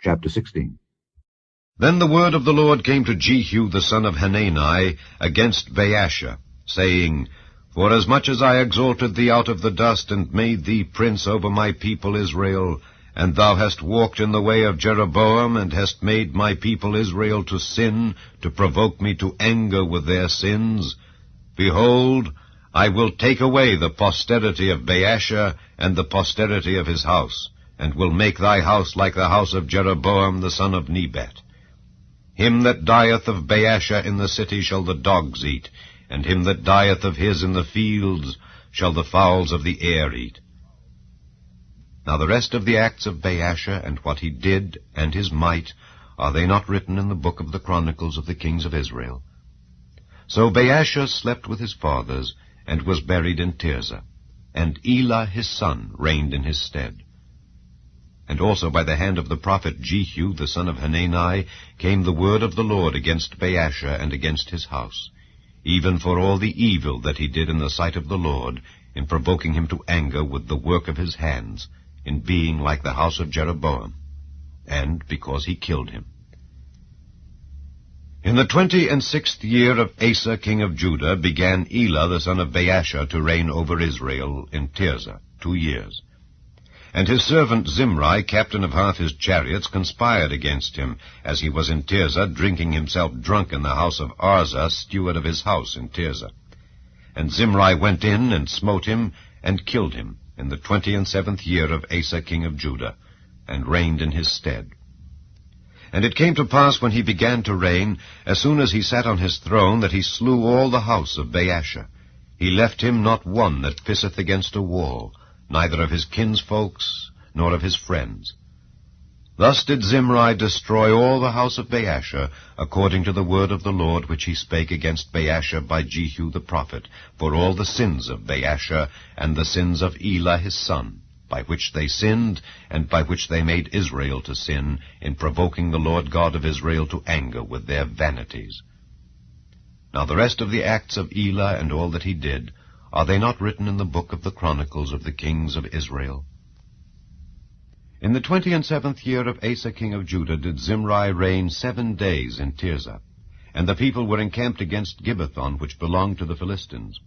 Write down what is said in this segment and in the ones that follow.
Chapter 16. Then the word of the Lord came to Jehu the son of Hanani against Baasha, saying, Forasmuch as I exalted thee out of the dust, and made thee prince over my people Israel, and thou hast walked in the way of Jeroboam, and hast made my people Israel to sin, to provoke me to anger with their sins, behold, I will take away the posterity of Baasha and the posterity of his house, and will make thy house like the house of Jeroboam the son of Nebat. Him that dieth of Baasha in the city shall the dogs eat, and him that dieth of his in the fields shall the fowls of the air eat. Now the rest of the acts of Baasha, and what he did, and his might, are they not written in the book of the Chronicles of the kings of Israel? So Baasha slept with his fathers, and was buried in Tirzah, and Elah his son reigned in his stead. And also by the hand of the prophet Jehu the son of Hanani came the word of the Lord against Baasha and against his house, even for all the evil that he did in the sight of the Lord, in provoking him to anger with the work of his hands, in being like the house of Jeroboam, and because he killed him. In the 26th year of Asa king of Judah began Elah the son of Baasha to reign over Israel in Tirzah 2 years. And his servant Zimri, captain of half his chariots, conspired against him, as he was in Tirzah, drinking himself drunk in the house of Arza, steward of his house in Tirzah. And Zimri went in and smote him, and killed him, in the 27th year of Asa king of Judah, and reigned in his stead. And it came to pass, when he began to reign, as soon as he sat on his throne, that he slew all the house of Baasha. He left him not one that pisseth against a wall, neither of his kinsfolks, nor of his friends. Thus did Zimri destroy all the house of Baasha, according to the word of the Lord which he spake against Baasha by Jehu the prophet, for all the sins of Baasha, and the sins of Elah his son, by which they sinned, and by which they made Israel to sin, in provoking the Lord God of Israel to anger with their vanities. Now the rest of the acts of Elah, and all that he did, are they not written in the book of the Chronicles of the kings of Israel? In the 27th year of Asa king of Judah did Zimri reign 7 days in Tirzah. And the people were encamped against Gibbethon, which belonged to the Philistines.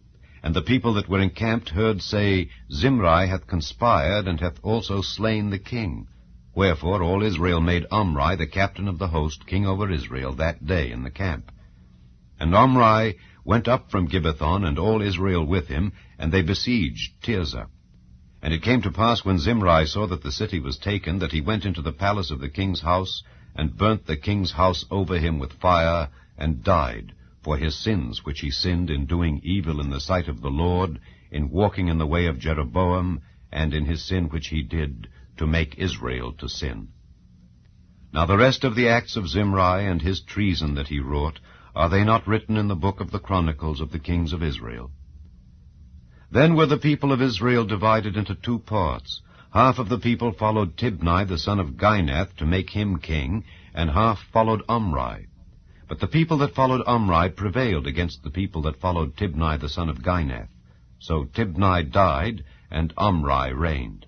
And the people that were encamped heard say, Zimri hath conspired, and hath also slain the king. Wherefore all Israel made Omri, the captain of the host, king over Israel, that day in the camp. And Omri went up from Gibbethon, and all Israel with him, and they besieged Tirzah. And it came to pass, when Zimri saw that the city was taken, that he went into the palace of the king's house, and burnt the king's house over him with fire, and died, for his sins which he sinned in doing evil in the sight of the Lord, in walking in the way of Jeroboam, and in his sin which he did, to make Israel to sin. Now the rest of the acts of Zimri, and his treason that he wrought, are they not written in the book of the Chronicles of the kings of Israel? Then were the people of Israel divided into 2 parts. Half of the people followed Tibni the son of Ginath to make him king, and half followed Omri. But the people that followed Omri prevailed against the people that followed Tibni the son of Ginath. So Tibni died, and Omri reigned.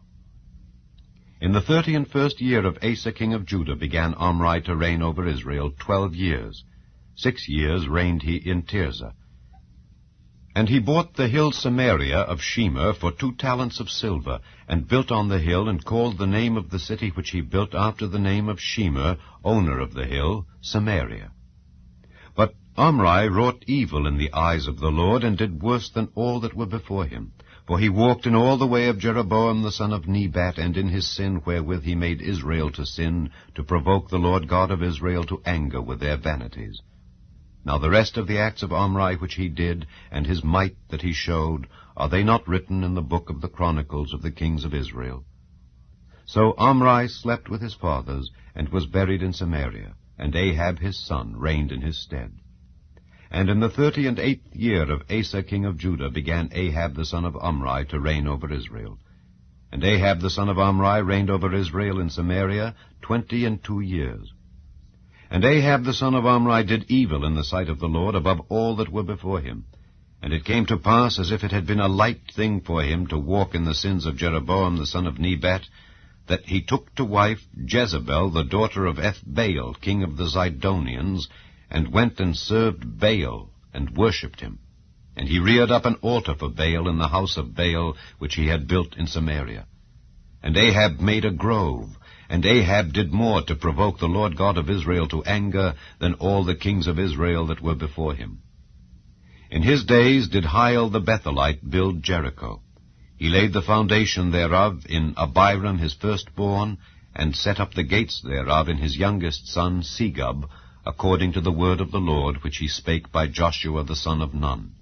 In the 31st year of Asa king of Judah began Omri to reign over Israel 12 years. 6 years reigned he in Tirzah. And he bought the hill Samaria of Shemer for 2 talents of silver, and built on the hill, and called the name of the city which he built after the name of Shemer, owner of the hill, Samaria. But Omri wrought evil in the eyes of the Lord, and did worse than all that were before him. For he walked in all the way of Jeroboam the son of Nebat, and in his sin wherewith he made Israel to sin, to provoke the Lord God of Israel to anger with their vanities. Now the rest of the acts of Omri which he did, and his might that he showed, are they not written in the book of the Chronicles of the kings of Israel? So Omri slept with his fathers, and was buried in Samaria, and Ahab his son reigned in his stead. And in the 38th year of Asa king of Judah began Ahab the son of Omri to reign over Israel. And Ahab the son of Omri reigned over Israel in Samaria 22 years. And Ahab the son of Omri did evil in the sight of the Lord above all that were before him. And it came to pass, as if it had been a light thing for him to walk in the sins of Jeroboam the son of Nebat, that he took to wife Jezebel, the daughter of Ethbaal, king of the Zidonians, and went and served Baal, and worshipped him. And he reared up an altar for Baal in the house of Baal, which he had built in Samaria. And Ahab made a grove, and Ahab did more to provoke the Lord God of Israel to anger than all the kings of Israel that were before him. In his days did Hiel the Bethelite build Jericho. He laid the foundation thereof in Abiram his firstborn, and set up the gates thereof in his youngest son Segub, according to the word of the Lord which he spake by Joshua the son of Nun.